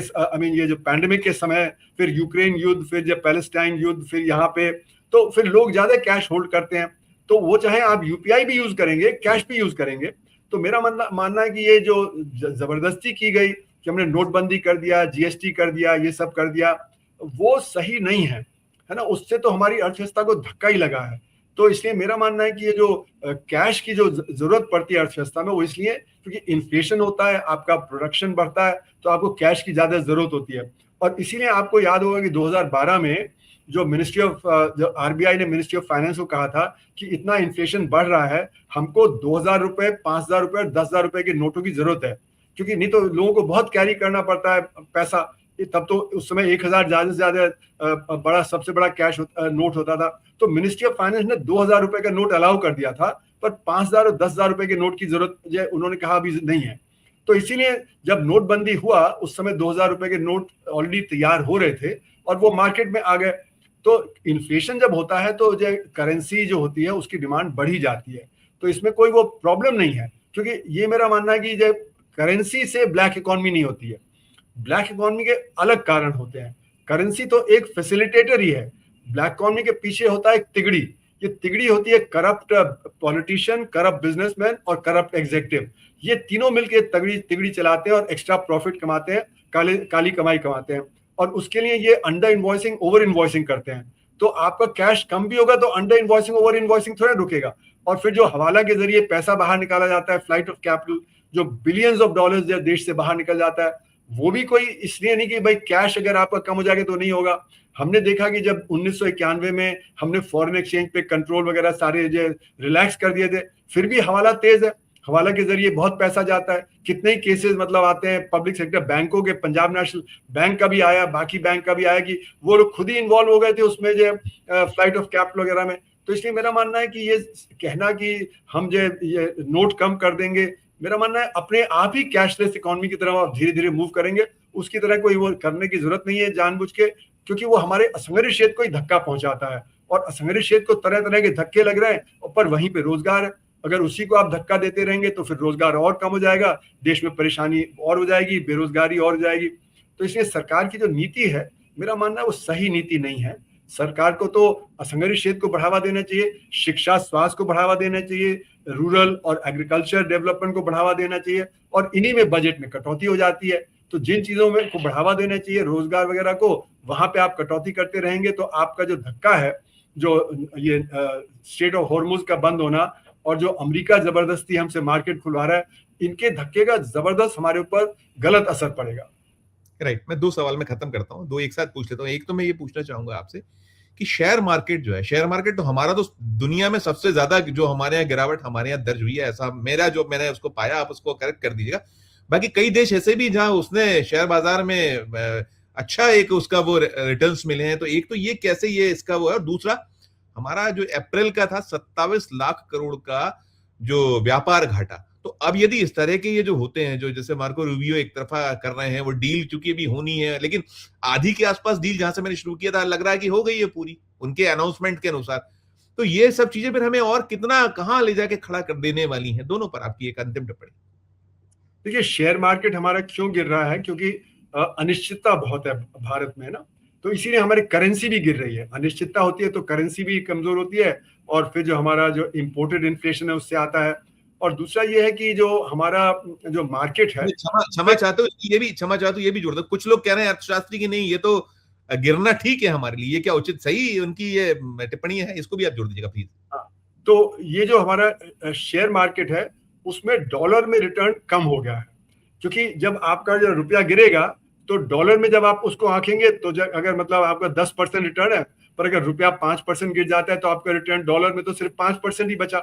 ये जो पैंडेमिक के समय, फिर यूक्रेन युद्ध, फिर जब पैलेस्टाइन युद्ध, फिर यहाँ पे, तो फिर लोग ज्यादा कैश होल्ड करते हैं। तो वो चाहे आप यूपीआई भी यूज करेंगे, कैश भी यूज करेंगे। तो मेरा मानना है कि ये जो जबरदस्ती की गई कि हमने नोटबंदी कर दिया, जीएसटी कर दिया, ये सब कर दिया, वो सही नहीं है ना। उससे तो हमारी अर्थव्यवस्था को धक्का ही लगा है। तो इसलिए मेरा मानना है कि ये जो कैश की जो जरूरत पड़ती है अर्थव्यवस्था में, वो इसलिए क्योंकि इन्फ्लेशन होता है, आपका प्रोडक्शन बढ़ता है, तो आपको कैश की ज्यादा जरूरत होती है। और इसीलिए आपको याद होगा कि 2012 में जो आरबीआई ने मिनिस्ट्री ऑफ फाइनेंस को कहा था कि इतना इन्फ्लेशन बढ़ रहा है, हमको 2,000 रुपए, 5,000 रुपए, 10,000 रुपए के नोटों की जरूरत है, क्योंकि नहीं तो लोगों को बहुत कैरी करना पड़ता है पैसा। तब तो उस समय 1,000 ज्यादा से ज्यादा बड़ा सबसे बड़ा कैश नोट होता था। तो मिनिस्ट्री ऑफ फाइनेंस ने 2,000 रुपए का नोट अलाउ कर दिया था, पर 5,000 और 10,000 रुपए के नोट की जरूरत उन्होंने कहा अभी नहीं है। तो इसीलिए जब नोटबंदी हुआ उस समय 2,000 रुपए के नोट ऑलरेडी तैयार हो रहे थे और वो मार्केट में आ गए। तो इन्फ्लेशन जब होता है तो जो करेंसी जो होती है उसकी डिमांड बढ़ी जाती है, तो इसमें कोई वो प्रॉब्लम नहीं है, क्योंकि ये मेरा मानना है कि जब करेंसी से ब्लैक इकोनॉमी नहीं होती है, ब्लैक इकोनॉमी के अलग कारण होते हैं। करेंसी तो एक फैसिलिटेटर ही है, ब्लैक इकोनॉमी के पीछे होता है एक तिगड़ी। ये तिगड़ी होती है करप्ट पॉलिटिशियन, करप्ट बिजनेसमैन और करप्ट एग्जीक्यूटिव। ये तीनों मिलकर तिगड़ी चलाते हैं और एक्स्ट्रा प्रॉफिट कमाते हैं, काली कमाई कमाते हैं। और उसके लिए ये अंडर इन्वॉइसिंग, ओवर इन्वॉइसिंग करते हैं। तो आपका कैश कम भी होगा तो अंडर इन्वॉइसिंग, ओवर इन्वॉइसिंग थोड़ा रुकेगा। और फिर जो हवाला के जरिए पैसा बाहर निकाला जाता है, फ्लाइट ऑफ कैपिटल, जो बिलियंस ऑफ डॉलर्स देश से बाहर निकल जाता है, वो भी कोई इसलिए नहीं कि भाई कैश अगर आपका कम हो जाएगा तो नहीं होगा। हमने देखा कि जब 1991 में हमने फॉरेन एक्सचेंज पे कंट्रोल वगैरह सारे जो रिलैक्स कर दिए थे, फिर भी हवाला तेज है, हवाला के जरिए बहुत पैसा जाता है। कितने ही केसेस मतलब आते हैं पब्लिक सेक्टर बैंकों के, पंजाब नेशनल बैंक का भी आया, बाकी बैंक का भी आया कि वो लोग खुद ही इन्वॉल्व हो गए थे उसमें जो फ्लाइट ऑफ कैपिटल वगैरह में। तो इसलिए मेरा मानना है कि ये कहना कि हम जो ये नोट कम कर देंगे, मेरा मानना है अपने आप ही कैशलेस इकोनॉमी की तरफ धीरे धीरे मूव करेंगे। उसकी तरह कोई वो करने की जरूरत नहीं है जानबूझ के, क्योंकि वो हमारे असंगठित क्षेत्र को ही धक्का पहुंचाता है। और असंगठित क्षेत्र को तरह तरह के धक्के लग रहे हैं, पर वहीं पे रोजगार है। अगर उसी को आप धक्का देते रहेंगे तो फिर रोजगार और कम हो जाएगा, देश में परेशानी और हो जाएगी, बेरोजगारी और हो जाएगी। तो इसलिए सरकार की जो नीति है, मेरा मानना है वो सही नीति नहीं है। सरकार को तो असंगठित क्षेत्र को बढ़ावा देना चाहिए, शिक्षा स्वास्थ्य को बढ़ावा देना चाहिए, रूरल और एग्रीकल्चर डेवलपमेंट को बढ़ावा देना चाहिए। और इन्हीं में बजट में कटौती हो जाती है। तो जिन चीजों में को बढ़ावा देना चाहिए, रोजगार वगैरह को, वहां पे आप कटौती करते रहेंगे तो आपका जो धक्का है, जो ये स्ट्रेट ऑफ हॉर्मुज का बंद होना, और जो अमेरिका जबरदस्ती हमसे मार्केट खुलवा रहा है, इनके धक्के का जबरदस्त हमारे ऊपर गलत असर पड़ेगा। राइट, मैं 2 सवाल में खत्म करता हूँ, 2 एक साथ पूछ लेता हूँ। एक तो मैं ये पूछना चाहूंगा आपसे कि शेयर मार्केट जो है, शेयर मार्केट तो हमारा तो दुनिया में सबसे ज्यादा जो हमारे यहाँ गिरावट हमारे यहाँ दर्ज हुई है, ऐसा मेरा जो मैंने उसको पाया, आप उसको करेक्ट कर दीजिएगा। बाकी कई देश ऐसे भी जहां उसने शेयर बाजार में अच्छा एक उसका वो रिटर्न्स मिले हैं। तो एक तो ये कैसे ये इसका वो है, और दूसरा हमारा जो अप्रैल का था 27 लाख करोड़ का जो व्यापार घाटा। तो अब यदि इस तरह के ये जो होते हैं, जो जैसे मार्को रूबियो एक तरफा कर रहे हैं, वो डील चूंकि अभी होनी है, लेकिन आधी के आसपास डील जहां से मैंने शुरू किया था लग रहा है कि हो गई है पूरी उनके अनाउंसमेंट के अनुसार। तो ये सब चीजें फिर हमें और कितना कहां ले जाके खड़ा कर देने वाली हैं, दोनों पर आपकी एक अंतिम टिप्पणी। देखिए, शेयर मार्केट हमारा क्यों गिर रहा है, क्योंकि अनिश्चितता बहुत है भारत में ना, तो इसीलिए हमारी करेंसी भी गिर रही है। अनिश्चितता होती है तो करेंसी भी कमजोर होती है, और फिर जो हमारा जो इम्पोर्टेड इन्फ्लेशन है उससे आता है। और दूसरा ये है कि जो हमारा जो मार्केट है, क्षमा क्षमा चाहते हो, ये भी क्षमा चाहते हो, ये भी जोड़ दो। कुछ लोग कह रहे हैं अर्थशास्त्री की नहीं, ये तो गिरना ठीक है हमारे लिए, ये क्या उचित सही उनकी ये टिप्पणी है, इसको भी आप जोड़ दीजिएगा प्लीज। हाँ, तो ये जो हमारा शेयर मार्केट है उसमें डॉलर में रिटर्न कम हो गया है, क्योंकि जब आपका जो रुपया गिरेगा तो डॉलर में जब आप उसको आंकेंगे तो अगर मतलब आपका 10% रिटर्न है, पर अगर रुपया 5% गिर जाता है तो आपका रिटर्न डॉलर में तो सिर्फ 5% ही बचा।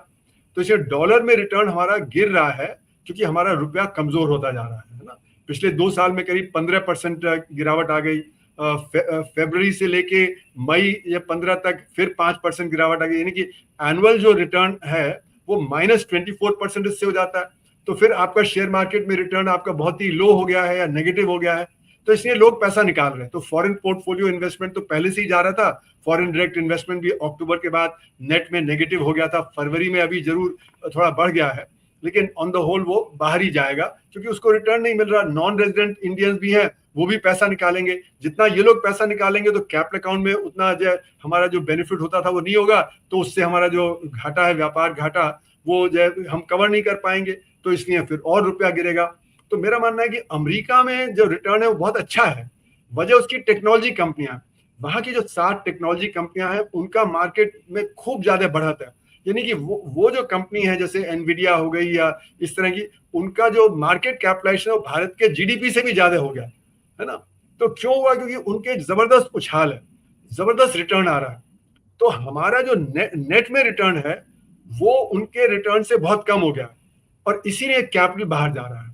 तो इसलिए डॉलर में रिटर्न हमारा गिर रहा है, क्योंकि हमारा रुपया कमजोर होता जा रहा है ना। पिछले 2 साल में करीब 15% गिरावट आ गई, फरवरी से लेके मई या 15 तक फिर 5% गिरावट आ गई, यानी कि एनुअल जो रिटर्न है वो -24% इससे हो जाता है। तो फिर आपका शेयर मार्केट में रिटर्न आपका बहुत ही लो हो गया है या नेगेटिव हो गया है, तो इसलिए लोग पैसा निकाल रहे हैं। तो फॉरेन पोर्टफोलियो इन्वेस्टमेंट तो पहले से ही जा रहा था, फॉरेन डायरेक्ट इन्वेस्टमेंट भी अक्टूबर के बाद नेट में नेगेटिव हो गया था, फरवरी में अभी जरूर थोड़ा बढ़ गया है, लेकिन ऑन द होल वो बाहर ही जाएगा, क्योंकि उसको रिटर्न नहीं मिल रहा। नॉन रेजिडेंट इंडियंस भी हैं, वो भी पैसा निकालेंगे। जितना ये लोग पैसा निकालेंगे तो कैपिटल अकाउंट में उतना जो हमारा जो बेनिफिट होता था वो नहीं होगा, तो उससे हमारा जो घाटा है, व्यापार घाटा, वो जो हम कवर नहीं कर पाएंगे, तो इसलिए फिर और रुपया गिरेगा। तो मेरा मानना है कि अमेरिका में जो रिटर्न है वो बहुत अच्छा है, वजह उसकी टेक्नोलॉजी कंपनियां, वहां की जो 7 टेक्नोलॉजी कंपनियां हैं उनका मार्केट में खूब ज्यादा बढ़त है। यानी कि वो जो कंपनी है जैसे एनवीडिया हो गई या इस तरह की, उनका जो मार्केट कैपिटलाइजेशन है भारत के जीडीपी से भी ज्यादा हो गया है ना। तो क्यों हुआ? क्योंकि उनके जबरदस्त उछाल है, जबरदस्त रिटर्न आ रहा है। तो हमारा जो नेट में रिटर्न है वो उनके रिटर्न से बहुत कम हो गया, और इसीलिए कैपिटल बाहर जा रहा है।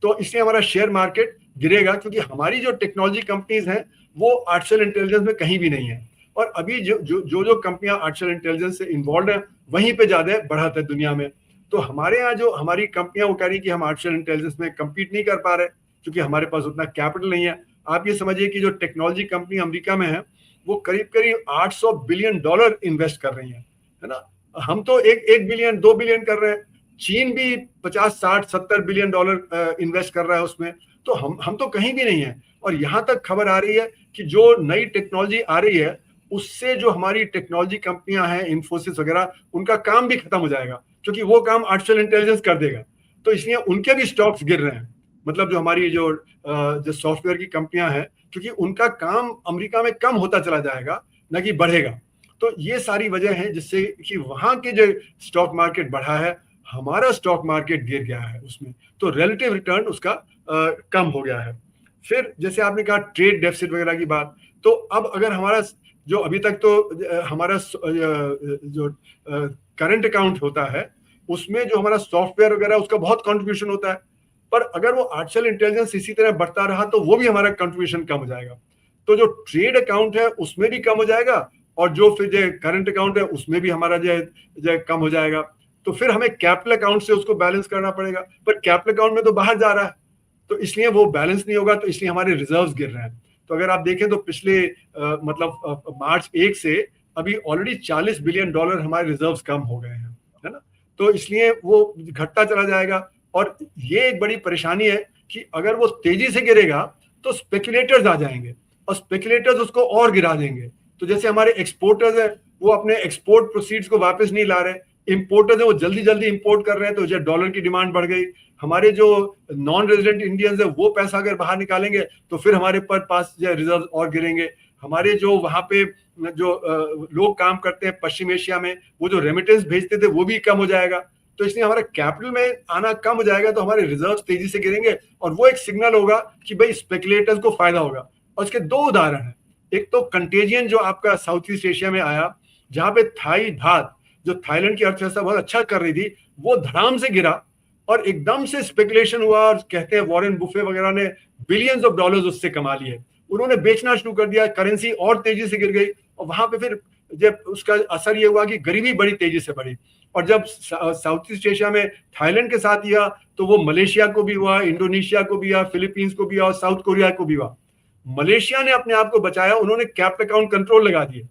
तो इसलिए हमारा शेयर मार्केट गिरेगा, क्योंकि हमारी जो टेक्नोलॉजी कंपनीज हैं वो आर्टिफिशियल इंटेलिजेंस में कहीं भी नहीं है, और अभी जो कंपनियां आर्टिफिशियल इंटेलिजेंस से इन्वॉल्व हैं वहीं पे ज्यादा बढ़त है दुनिया में। तो हमारे यहाँ जो हमारी कंपनियां वो कह रही कि हम आर्टिफिशियल इंटेलिजेंस में कम्पीट नहीं कर पा रहे, क्योंकि हमारे पास उतना कैपिटल नहीं है। आप ये समझिए कि जो टेक्नोलॉजी कंपनी अमेरिका में है वो करीब करीब $800 बिलियन इन्वेस्ट कर रही है ना। हम तो 1 बिलियन 2 बिलियन कर रहे हैं, चीन भी 50 60 70 बिलियन डॉलर इन्वेस्ट कर रहा है उसमें। तो हम तो कहीं भी नहीं है। और यहाँ तक खबर आ रही है कि जो नई टेक्नोलॉजी आ रही है उससे जो हमारी टेक्नोलॉजी कंपनियां हैं, इन्फोसिस वगैरह, उनका काम भी खत्म हो जाएगा, क्योंकि वो काम आर्टिफिशियल इंटेलिजेंस कर देगा। तो इसलिए उनके भी स्टॉक्स गिर रहे हैं, मतलब जो हमारी जो सॉफ्टवेयर की कंपनियां हैं, क्योंकि उनका काम अमेरिका में कम होता चला जाएगा, न कि बढ़ेगा। तो ये सारी वजह है जिससे कि वहां के जो स्टॉक मार्केट बढ़ा है, हमारा स्टॉक मार्केट गिर गया है उसमें, तो रिलेटिव रिटर्न उसका कम हो गया है। फिर जैसे आपने कहा ट्रेड डेफिसिट वगैरह की बात, तो अब अगर हमारा जो अभी तक तो हमारा जो करंट अकाउंट होता है उसमें जो हमारा सॉफ्टवेयर वगैरह उसका बहुत कंट्रीब्यूशन होता है, पर अगर वो आर्टिफिशियल इंटेलिजेंस इसी तरह बढ़ता रहा तो वो भी हमारा कंट्रीब्यूशन कम हो जाएगा। तो जो ट्रेड अकाउंट है उसमें भी कम हो जाएगा, और जो फिर जो करंट अकाउंट है उसमें भी हमारा जो कम हो जाएगा। तो फिर हमें कैपिटल अकाउंट से उसको बैलेंस करना पड़ेगा, पर कैपिटल अकाउंट में तो बाहर जा रहा है, तो इसलिए वो बैलेंस नहीं होगा, तो इसलिए हमारे रिजर्व्स गिर रहे हैं। तो अगर आप देखें तो पिछले मतलब मार्च 1 से अभी ऑलरेडी $40 बिलियन हमारे रिजर्व्स कम हो गए हैं, है ना। तो इसलिए वो घटता चला जाएगा, और ये एक बड़ी परेशानी है कि अगर वो तेजी से गिरेगा तो स्पेकुलेटर्स आ जाएंगे, और स्पेकुलेटर्स उसको और गिरा देंगे। तो जैसे हमारे एक्सपोर्टर्स हैं वो अपने एक्सपोर्ट प्रोसीड्स को वापस नहीं ला रहे, इंपोर्टर्स है वो जल्दी जल्दी इंपोर्ट कर रहे हैं, तो जो डॉलर की डिमांड बढ़ गई। हमारे जो नॉन रेजिडेंट इंडियंस है वो पैसा अगर बाहर निकालेंगे तो फिर हमारे पास जो रिजर्व और गिरेंगे। हमारे जो वहां पे जो लोग काम करते हैं पश्चिम एशिया में, वो जो रेमिटेंस भेजते थे वो भी कम हो जाएगा। तो इसलिए हमारा कैपिटल में आना कम हो जाएगा, तो हमारे रिजर्व तेजी से गिरेंगे और वो एक सिग्नल होगा कि भाई स्पेकुलेटर्स को फायदा होगा। और इसके दो उदाहरण हैं। एक तो कंटेजियन जो आपका साउथ ईस्ट एशिया में आया, जहां पे थाई बात जो थाईलैंड की अर्थव्यवस्था बहुत अच्छा कर रही थी, वो धड़ाम से गिरा और एकदम से स्पेकुलेशन हुआ, और कहते हैं वॉरेन बुफे वगैरह ने बिलियंस ऑफ डॉलर्स उससे कमा लिए। उन्होंने बेचना शुरू कर दिया, करेंसी और तेजी से गिर गई, और वहां पे फिर जब उसका असर ये हुआ कि गरीबी बड़ी तेजी से बढ़ी। और जब साउथ ईस्ट एशिया में थाईलैंड के साथ हुआ, तो वो मलेशिया को भी हुआ, इंडोनेशिया को भी हुआ, फिलीपींस को भी हुआ और साउथ कोरिया को भी हुआ। मलेशिया ने अपने आप को बचाया, उन्होंने कैपिटल अकाउंट कंट्रोल लगा दिए,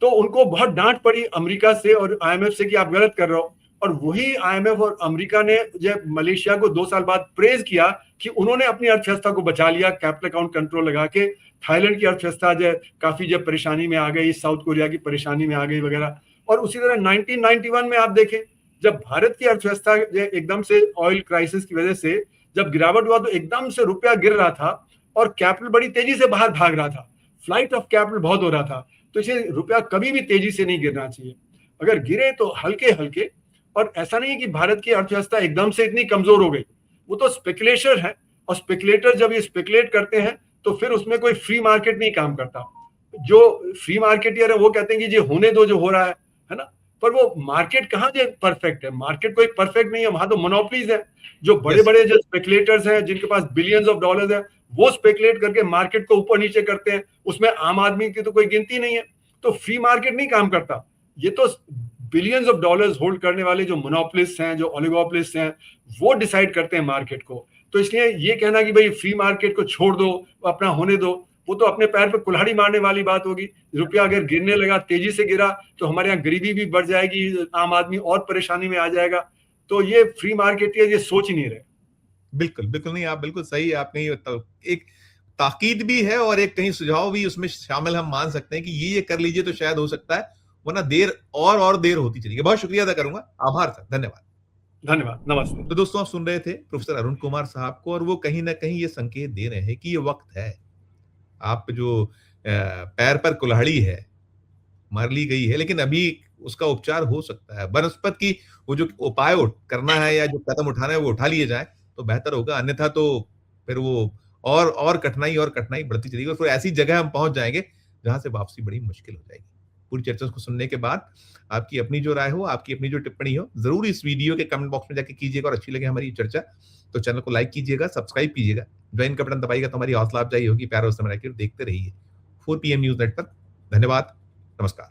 तो उनको बहुत डांट पड़ी अमेरिका से और आईएमएफ से कि आप गलत कर रहे हो। और वही आईएमएफ और अमेरिका ने जब मलेशिया को 2 साल बाद प्रेज किया कि उन्होंने अपनी अर्थव्यवस्था को बचा लिया कैपिटल अकाउंट कंट्रोल लगा के। थाईलैंड की अर्थव्यवस्था जो काफी जब परेशानी में आ गई, साउथ कोरिया की परेशानी में आ गई वगैरह। और उसी तरह 1991 में आप देखें, जब भारत की अर्थव्यवस्था एकदम से ऑयल क्राइसिस की वजह से जब गिरावट हुआ, तो एकदम से रुपया गिर रहा था और कैपिटल बड़ी तेजी से बाहर भाग रहा था, फ्लाइट ऑफ कैपिटल बहुत हो रहा था। तो इसे रुपया कभी भी तेजी से नहीं गिरना चाहिए, अगर गिरे तो हल्के हल्के। और ऐसा नहीं है कि भारत की अर्थव्यवस्था एकदम से इतनी कमजोर हो गई, वो तो स्पेकुलेशन है, और स्पेकुलेटर जब ये स्पेकुलेट करते हैं तो फिर उसमें कोई फ्री मार्केट नहीं काम करता। जो फ्री मार्केटियर है वो कहते हैं कि ये होने दो जो हो रहा है ना। पर वो मार्केट कहाँ जो परफेक्ट है, मार्केट कोई परफेक्ट नहीं है, वहां तो मोनोपोलीज है। जो बड़े बड़े जो स्पेकुलेटर्स हैं जिनके पास बिलियंस ऑफ डॉलर्स है, वो स्पेकुलेट करके मार्केट को ऊपर नीचे करते हैं, उसमें आम आदमी की तो कोई गिनती नहीं है। तो फ्री मार्केट नहीं काम करता, ये तो बिलियंस ऑफ डॉलर्स होल्ड करने वाले जो मोनोपोलिस्ट हैं, जो ओलिगोपोलिस्ट हैं, वो डिसाइड करते हैं मार्केट को। तो इसलिए ये कहना कि भाई फ्री मार्केट को छोड़ दो, अपना होने दो, वो तो अपने पैर पे कुल्हाड़ी मारने वाली बात होगी। रुपया अगर गिरने लगा, तेजी से गिरा, तो हमारे यहाँ गरीबी भी बढ़ जाएगी, आम आदमी और परेशानी में आ जाएगा। तो ये फ्री मार्केट ये सोच ही नहीं रहे। बिल्कुल बिल्कुल नहीं, आप बिल्कुल सही, आपने एक ताकीद भी है और एक कहीं सुझाव भी उसमें शामिल हम मान सकते हैं कि ये कर लीजिए तो शायद हो सकता है, वरना देर और देर होती चली गई। बहुत शुक्रिया अदा करूंगा, आभार सर, धन्यवाद। धन्यवाद, नमस्ते। तो दोस्तों आप सुन रहे थे प्रोफेसर अरुण कुमार साहब को, और वो कहीं ना कहीं ये संकेत दे रहे हैं कि ये वक्त है, आप जो पैर पर कुल्हाड़ी है मार ली गई है, लेकिन अभी उसका उपचार हो सकता है। बनस्पत की वो जो उपाय करना है या जो कदम उठाना है वो उठा लिए जाए तो बेहतर होगा, अन्यथा तो फिर वो और कठिनाई बढ़ती चलेगी, और फिर ऐसी जगह हम पहुंच जाएंगे जहां से वापसी बड़ी मुश्किल हो जाएगी। पूरी चर्चा को सुनने के बाद आपकी अपनी जो राय हो, आपकी अपनी जो टिप्पणी हो, जरूर इस वीडियो के कमेंट बॉक्स में जाके कीजिएगा, और अच्छी लगे हमारी चर्चा तो चैनल को लाइक कीजिएगा, सब्सक्राइब कीजिएगा, ज्वाइन का बटन दबाइएगा तो हमारी हौसला अफजाई होगी। प्यार और समय रखिए, देखते रहिए 4 PM न्यूज नेटवर्क। धन्यवाद, नमस्कार।